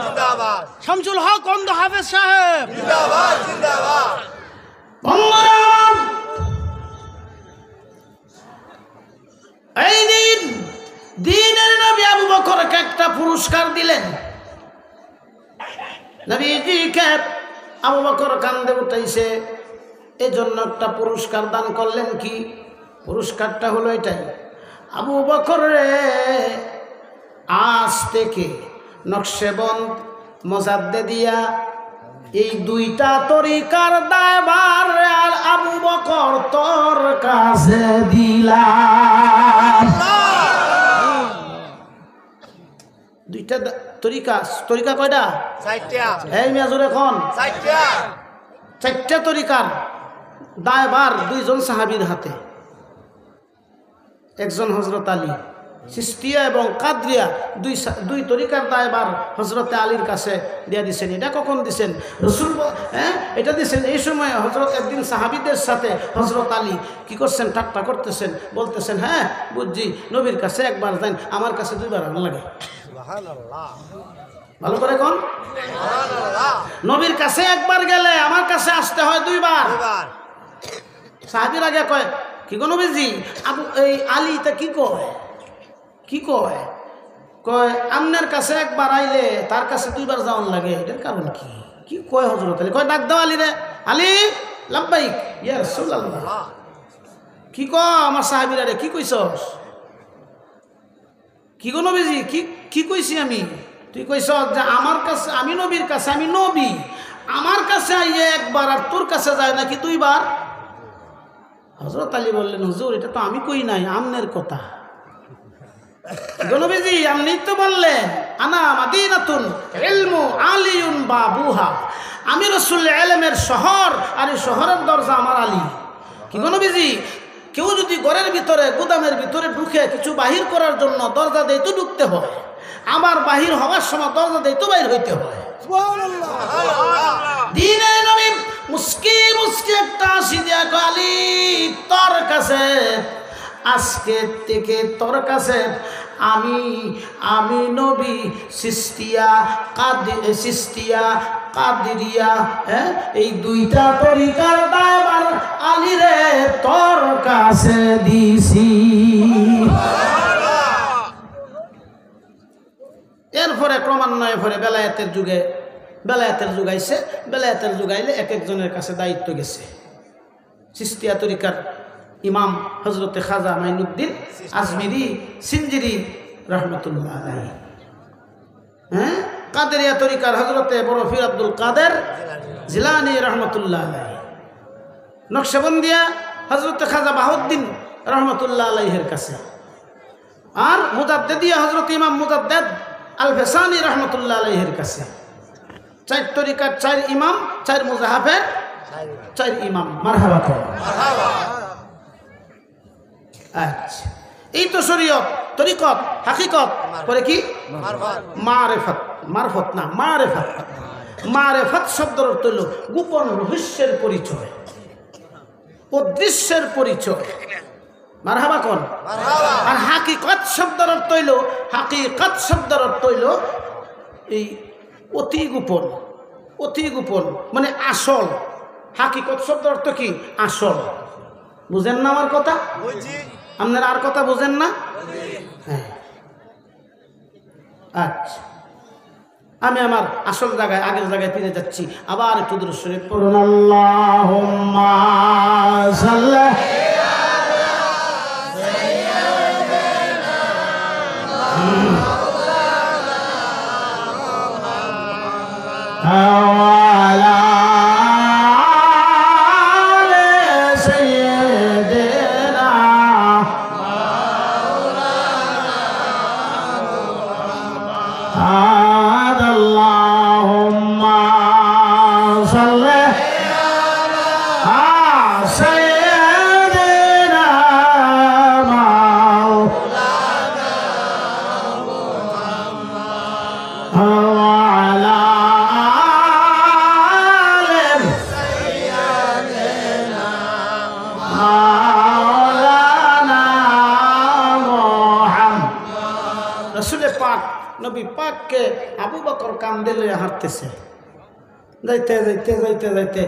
জিন্দাবাদ, শামসুল হক অন্ধ হাফেজ সাহেব জিন্দাবাদ, জিন্দাবাদ। এই দিনের নবী আবু বকরকে একটা পুরস্কার দিলেন। নবীজিকে আবু বকর কান্দে উঠাইছে, এই জন্য একটা পুরস্কার দান করলেন। কি পুরস্কারটা? হলো এটাই, আবু বকর রে, আজ থেকে নকশেবন্দ মোজাদ্দেদিয়া এই দুইটা তরিকার দায়ভার আর আবু বকর তোর কাছে দিলাম। দুইটা তরিকা কয়টা? এই মেজুর এখন চারটা তরিকার দায়ভার দুইজন সাহাবীর হাতে। একজন হযরত আলী, চিশতিয়া এবং কাদরিয়া, দুই তরিকার দায়ভার হযরতে আলীর কাছে দিয়ে দিচ্ছেন। এটা কখন দিচ্ছেন? রসুল এটা দিচ্ছেন এই সময় হযরত একদিন সাহাবীদের সাথে হযরত আলী কি করছেন? ঠাট্টা করতেছেন, বলতেছেন, হ্যাঁ বুঝছি, নবীর কাছে একবার যান, আমার কাছে দুইবার আনা লাগে। ভালো করে কোন, নবীর কাছে একবার গেলে আমার কাছে আসতে হয় দুইবার। সাহাবীর আগে কয়, কি গো নবীজি, এই আলী তা কি কয়? কি কয়? কয় আপনার কাছে একবার আইলে তার কাছে দুইবার যাওয়ান লাগে, এটার কারণ কি? কি কয় হযরত আলী? কয় ডাক দাও আলী রে। আলী, লাব্বাইক ইয়া রাসূলুল্লাহ। কি কয় আমার সাহাবীরা রে, কি কইছস? কি গো নবীজি, কি কইছি আমি? তুই কইছ যে আমার কাছে, আমি নবীর কাছে, আমি নবী, আমার কাছে আইয়ে একবার আর তোর কাছে যায় নাকি দুইবার? হযরত আলী বললেন, হুজুর এটা তো আমি কই নাই, আমনের কথা। নবীজি আপনি তো বললেন আনা মাদিনাতুন ইলমু আলিউন বাবুহা, আমি রাসূল ইলমের শহর, আর এই শহরের দরজা আমার আলী। কি গো নবীজি, কেউ যদি ঘরের ভিতরে গুদামের ভিতরে ঢুকে কিছু বাহির করার জন্য দরজা দিয়ে তো ঢুকতে হয়, আবার বাহির হওয়ার সময় দরজা দিয়ে তো বাইর হইতে হয়। দিনে নবী মুস্কি মুস্কি একটা হাসি দিয়া কয়, আলী তোর কাছে আজকে থেকে তোর কাছে আমি নবী সিস্তিয়া কাদিরিয়া, এই দুইটা তরিকার দায়ভার আলী রে তোর কাছে দিছি। এরপরে ক্রমান্বয়ে পরে বেলায়েতের যুগ আইছে, বেলায়েতের যুগ আইলে এক একজনের কাছে দায়িত্ব গেছে। চিস্তিয়া তরিকার ইমাম হজরতে খাজা মাইনুদ্দিন আজমিরি সিঞ্জিরি রহমতুল্লাহ আলাইহি, কাদেরিয়া তরিকার হজরতে বরফির আব্দুল কাদের জিলানী রহমতুল্লাহ আলাইহি, নকশবন্দিয়া হজরতে খাজা বাহাউদ্দিন রহমতুল্লাহ আলাইহির কাছে, আর মুজাদ্দেদিয়া হজরত ইমাম মুজাদ্দেদ আল ফেসানি রহমতুল্লাহ আলাইহির কাছে। 4 তরিকার 4 ইমাম, 4 মুজাহাফের 4 ইমাম। মারহাবা কর। আচ্ছা, এই তো শরীয়ত, তরিকত, হাকিকত, পরে কি মারেফত। মারফত না, মারেফত। মারেফত শব্দের অর্থ হইল গোপন রহস্যের পরিচয়, অদৃশ্যের পরিচয়। মারহাবা কোন। আর হাকিকত শব্দের অর্থ হইল, হাকিকত শব্দের অর্থ হইল এই অতি গোপন, অতি গোপন মানে আসল। হাকিকত শব্দের অর্থ কি? আসল। বুঝেন না আমার কথা? আপনারা আর কথা বুঝেন না? হ্যাঁ, আচ্ছা, আমি আমার আসল জায়গায়, আগের জায়গায় ফিরে যাচ্ছি। আবার একটু দুরূদ শরীফ পড়ুন। আল্লাহুম্মা সাল্লি আলা সাইয়্যিদিনা আল্লাহুম্মা সাল্লি আলা সাইয়্যিদিনা মাওলানা নবী পাককে আবু বকর কান্দে লইয়া হাঁটতেছে। যাইতে যাইতে যাইতে যাইতে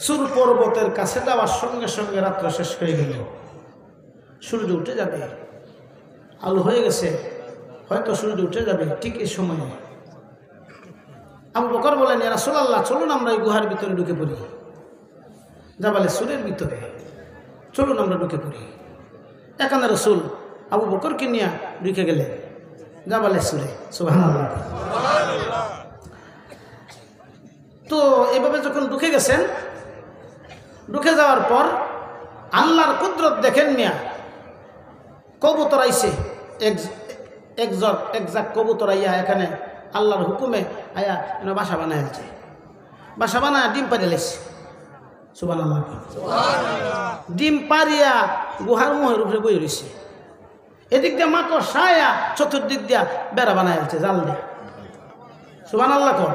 সুর পর্বতের কাছে যাওয়ার সঙ্গে সঙ্গে রাত্র শেষ হয়ে গেল, সূর্য উঠে যাবে, আলো হয়ে গেছে, হয়তো সূর্য উঠে যাবে। ঠিক এই সময়ে আবু বকর বলেন, ইয়া রাসূলুল্লাহ, চলুন আমরা এই গুহার ভিতরে ঢুকে পড়ি, জাবালে সুরের ভিতরে চলুন আমরা ঢুকে পড়ি। এখানে রাসূল আবু বকরকে নিয়ে ঢুকে গেলেন জাবালে সুরে। সুবহানাল্লাহ। তো এভাবে যখন ঢুকে গেছেন, ঢুকে যাওয়ার পর আল্লাহর কুদরত দেখেন মিয়া, কবুতর আইছে, এক জাক কবুতর আইয়া এখানে আল্লাহর হুকুমে আয়া বাসা বানাইছে, বাসা বানায় ডিম পাড়িয়ে লাইছে। সুবহানাল্লাহ। ডিম পারিয়া গুহার মুহের উপরে বই রয়েছে। এদিক দিয়ে মাকড় সায়া, চতুর্দিক দিয়া বেড়া বানায় আছে জাল দিয়ে। সুবহানাল্লাহ কর।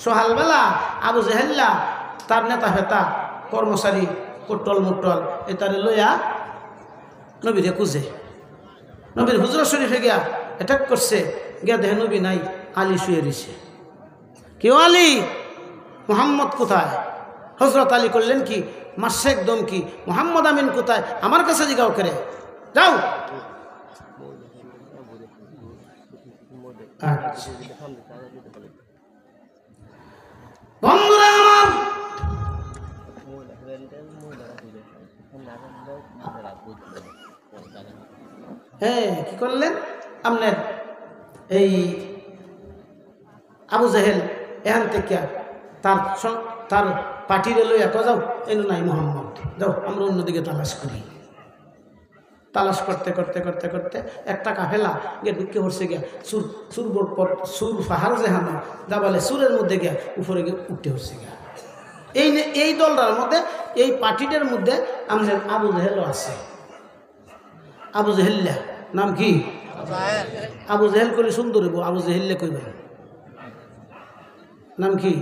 সকালবেলা আবু জেহেল্লা তার নেতা ফেতা কর্মচারী কোটল মুটল এটারে লইয়া নবীরে খুঁজে, নবীর হুজরা শরীফে গিয়া অ্যাটাক করছে, গিয়া দেখে নবী নাই, আলী শুয়ে রয়েছে। কেউ আলী, মুহাম্মদ কোথায়? হজরত আলী করলেন কি, মাসে একদম কি, মুহাম্মদ আমিন কোথায়? আমার কাছে জিগাও করে, যাও। বন্ধুরা আমার, হ্যাঁ, কি করলেন আপনার এই আবু জাহেল এখান থেকে তার পার্টিরে লইয়া যাও, এনো নাই মোহাম্মদ, যাও আমরা অন্যদিকে তালাশ করি। তালাশ করতে করতে করতে করতে একটা কাফেলা গিয়ে ঢুকে পড়ছে গিয়া সুর পাহাড় যেহানো যা বলে সুরের মধ্যে গিয়া উপরে গিয়ে উঠতে পড়ছে গিয়া। এই দলটার মধ্যে এই পার্টিটার মধ্যে আমাদের আবু জেহেলও আছে। আবু জেহেল্লা নাম কি? আবু জেহেল করে সুন্দর হইব, আবু জেহেল্লা কইব নাম কি?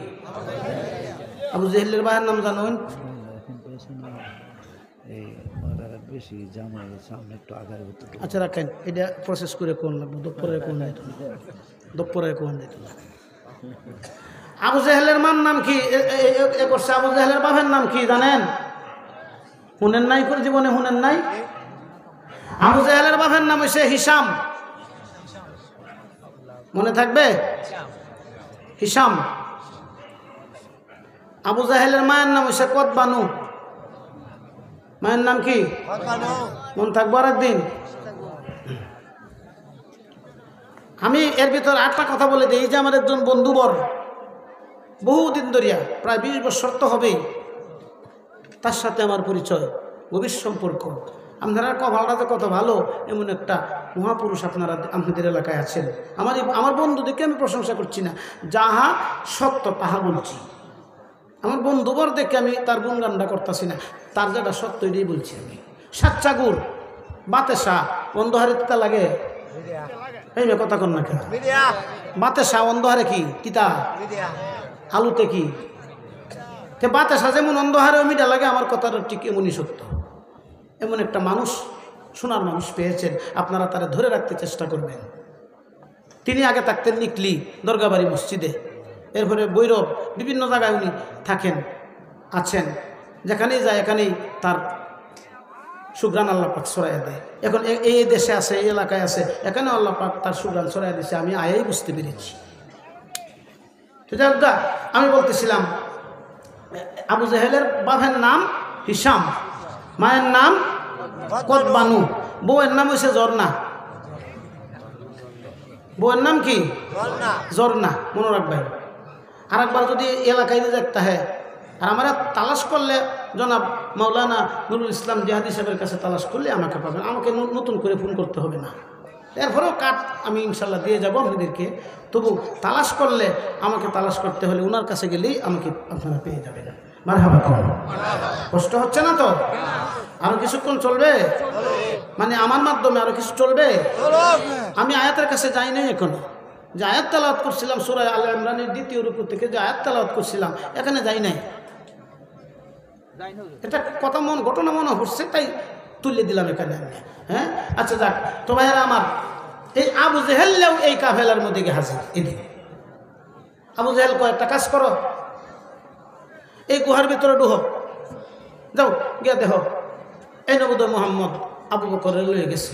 আবু জেহেলের ভাইয়ের নাম জানুন? বেশি জামাই সামনে একটু আগার ভিতরে। আচ্ছা রাখেন, এটা প্রসেস করে কোন লাগবে, দপ্পরে কোন দিত না, দপ্পরে কোন দিত না। আবু জেহেলের মান নাম কি করছে? আবু জেহেলের বাপের নাম কি জানেন? শুনেন নাই? করে জীবনে শুনেন নাই? আবু জেহেলের বাপের নাম হইছে হিসাম। মনে থাকবে? হিসাম। আবু জাহেলের মায়ের নাম হইছে কতবানু। মায়ের নাম কি? মন থাকবো আর একদিন। আমি এর ভিতর আটটা কথা বলে দিই। যে আমার একজন বন্ধুবর বহুদিন ধরিয়া প্রায় 20 বছর তো হবেই, তার সাথে আমার পরিচয়, গভীর সম্পর্ক। আপনারা কপালটা তো কত ভালো, এমন একটা মহাপুরুষ আপনাদের এলাকায় আছেন। আমার বন্ধুদেরকে আমি প্রশংসা করছি না, যাহা সত্য তাহা বলছি। আমার বন্ধুবর দেখে আমি তার গুণগানটা করতেছি না, তার যেটা সত্য এটাই বলছি আমি। সাচ্চা গুড় বাতেসা অন্ধহারে তিতা লাগে, এই মেয়ে কথা কন না কেন? বাতেসা অন্ধহারে কি তিতা, আলুতে কি বাতেসা যেমন অন্ধহারে মিঠা লাগে, আমার কথাটা ঠিক এমনই সত্য। এমন একটা মানুষ, সোনার মানুষ পেয়েছেন, আপনারা তারা ধরে রাখতে চেষ্টা করবেন। তিনি আগে থাকতেন নিকলি দরগাবাড়ি মসজিদে, এরপরে বৈরব, বিভিন্ন জায়গায় উনি থাকেন আছেন। যেখানেই যায় এখানেই তার সুগ্রান আল্লাহ পাক ছড়াইয়া দেয়। এখন এই দেশে আছে, এই এলাকায় আছে, এখানে আল্লাহ পাক তার সুগ্রান ছড়াইয়া দিয়েছে। আমি আয়াই বুঝতে পেরেছি। আমি বলতেছিলাম আবু জেহেলের বাপের নাম হিসাম, মায়ের নাম কতবানু, বউয়ের নাম হয়েছে জর্না। বউয়ের নাম কি? জর্না। মনে রাখবেন। আর একবার যদি এলাকায় দেখতে হয়, আর আমরা তালাশ করলে জনাব মাওলানা নুরুল ইসলাম জিহাদি সাহেবের কাছে তালাশ করলে আমাকে পাবেন। আমাকে নতুন করে ফোন করতে হবে না। এরপরেও কাঠ আমি ইনশাল্লাহ দিয়ে যাব আপনাদেরকে। তবু তালাশ করলে আমাকে তালাশ করতে হলে ওনার কাছে গেলেই আমাকে আপনারা পেয়ে যাবেন। মারহাবা। কষ্ট হচ্ছে না তো? আরো কিছুক্ষণ চলবে? মানে আমার মাধ্যমে আরো কিছু চলবে? আমি আয়াতের কাছে যাই নাই এখনো। যে আয়াত তেলাওয়াত করছিলাম সূরা আল ইমরানের 2য় রুকু থেকে, যে আয়াত তেলাওয়াত করছিলাম এখানে যাই নাই। এটা কথা ঘটনা মনে হচ্ছে, তাই তুলে দিলাম এখানে। হ্যাঁ, আচ্ছা যাক। তো ভাইয়েরা আমার, এই আবু জেহেলও এই কাফেলার মধ্যে গিয়ে হাজির। এদিকে আবু জেহেল কয়, একটা কাজ করো, এই গুহার ভিতরে ঢুকো, যাও গিয়া দেখো এই নবুদ মোহাম্মদ আবু বকর লয়ে গেছে।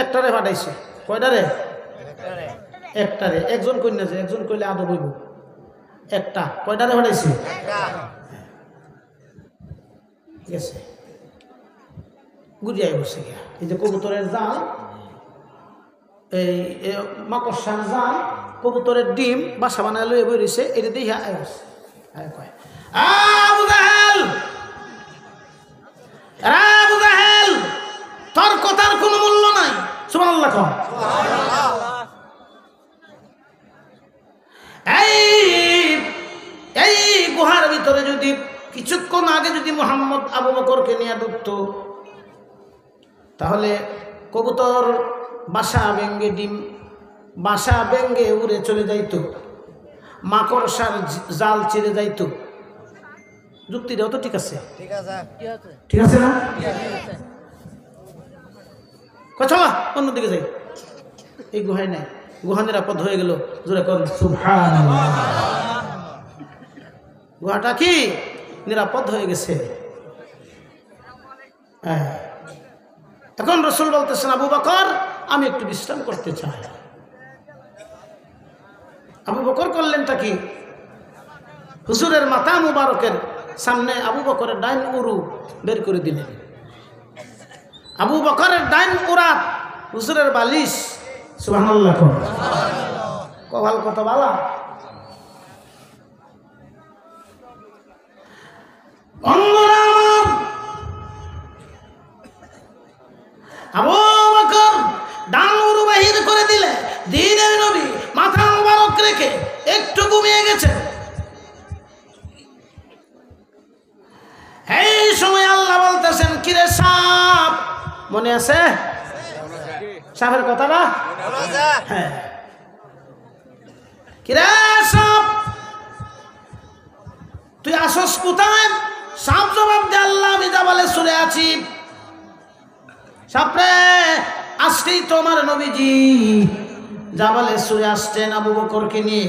একটারে পাঠাইছে। কয়টারে? একটারে। একজন কন্যা যে, একজন কইলে আদব হইব। একটা। কয়টারে পাঠাইছে? গেছে গুজিয়াই বসে গিয়া। এই যে কবুতরের জাল, এই মাকড়সার জাল, কবুতরের ডিম বাসা বানায় লয়ে বই রয়েছে। এটা দিয়ে কয়, আবু জাহেল, আবু জাহেল, তোর কথার কোনো মূল্য নাই। সুবহানাল্লাহ। এই গুহার ভিতরে যদি কিছুক্ষণ আগে যদি মোহাম্মদ আবু বকরকে নিয়ে ঢুকতো, তাহলে কবুতর বাসা ভেঙ্গে ডিম বাসা ভেঙ্গে উড়ে চলে যাইতো, মাকড়সার জাল ছিঁড়ে যাইতো। যুক্তিটাও তো ঠিক আছে, ঠিক আছে না? চলো অন্যদিকে যাই। এই গুহায় নাই, গুহা নিরাপদ হয়ে গেল। জোরে কর সুবহানাল্লাহ। গুহাটা কি নিরাপদ হয়ে গেছে। হ্যাঁ, এখন রাসূল বলতেছেন, আবু বকর আমি একটু বিশ্রাম করতে চাই। আবু বকর করলেনটা কি? হুজুরের মাথা মুবারকের সামনে আবু বকরের ডাইন উরু বের করে দিলেন। আবু বকরের ডাইন উরা হুজুরের বালিশ। সুবহানাল্লাহ। কপাল কত বালা। আবু বকর ডান উরু বাহির করে দিলে দ্বীনের নবী মাথা মোবারক রেখে একটু ঘুমিয়ে গেছে। এই সময় আল্লাহ বলতেছেন, কিরে সাপ, মনে আছে সাপের কথাটা? হ্যাঁ, কিরে সাপ তুই আসস কোথায়? সাপ জবাব দে, আল্লাহ আমি জাবালে শুনে আছি। সাপরে আজকেই তোমার নবীজি জাবালে শুয়ে আসছেন আবু বকরকে নিয়ে।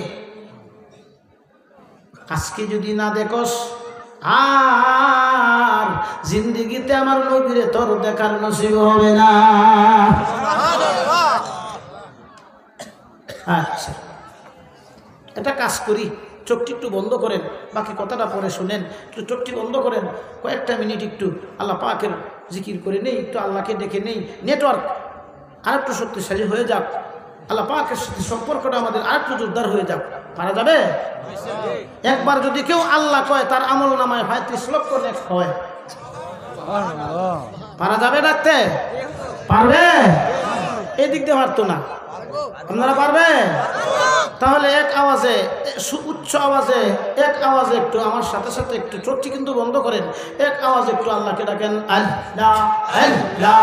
আজকে যদি না দেখোস আর জিন্দেগিতে আমার নবীরে তোর দেখার নসিব হবে না। আচ্ছা, একটা কাজ করি, চোখটি একটু বন্ধ করেন, বাকি কথাটা পরে শুনেন। একটু চোখটি বন্ধ করেন, কয়েকটা মিনিট একটু আল্লাহ পাকের জিকির করে নেই, একটু আল্লাহকে ডেকে নেই। নেটওয়ার্ক আরেকটু শক্তিশালী হয়ে যাক, আল্লাহ পাকের সাথে সম্পর্কটা আমাদের আরেকটু জোরদার হয়ে যাক। পারা যাবে? একবার যদি কেউ আল্লাহ কয়, তার আমল নামায় ৩৫ লক্ষ নেক্সট হয়। পারা যাবে? ডাকতে পারবে? এদিক দিয়ে পারতো না, আপনারা পারবে? তাহলে এক আওয়াজে, উচ্চ আওয়াজে, এক আওয়াজে একটু আমার সাথে সাথে একটু চোখটি কিন্তু বন্ধ করেন, এক আওয়াজে একটু আল্লাহকে ডাকেন, আল্লাহ আল্লাহ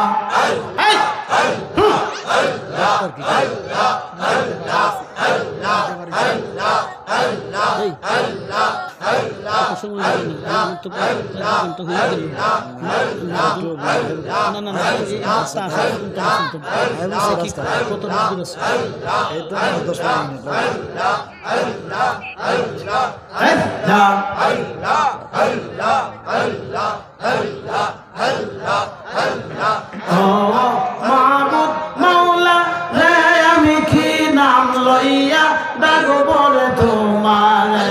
মাহবুব মাওলা রে আমি কি নাম লইয়া ডাকব রে তোমার।